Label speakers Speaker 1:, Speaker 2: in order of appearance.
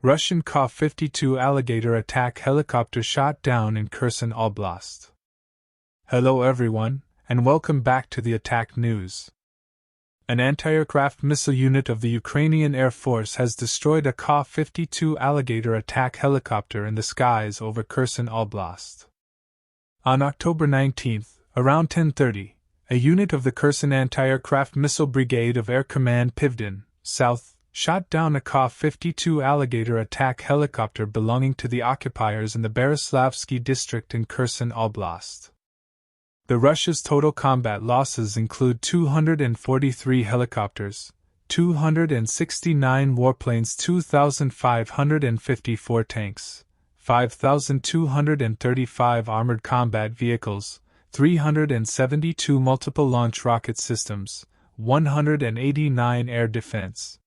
Speaker 1: Russian Ka-52 Alligator attack helicopter shot down in Kherson Oblast. Hello everyone, and welcome back to the attack news. An anti-aircraft missile unit of the Ukrainian Air Force has destroyed a Ka-52 Alligator attack helicopter in the skies over Kherson Oblast. On October 19, around 10:30, a unit of the Kherson Anti-Aircraft Missile Brigade of Air Command Pivden, South, shot down a Ka-52 Alligator attack helicopter belonging to the occupiers in the Beroslavsky district in Kherson Oblast. Russia's total combat losses include 243 helicopters, 269 warplanes, 2,554 tanks, 5,235 armored combat vehicles, 372 multiple launch rocket systems, 189 air defense,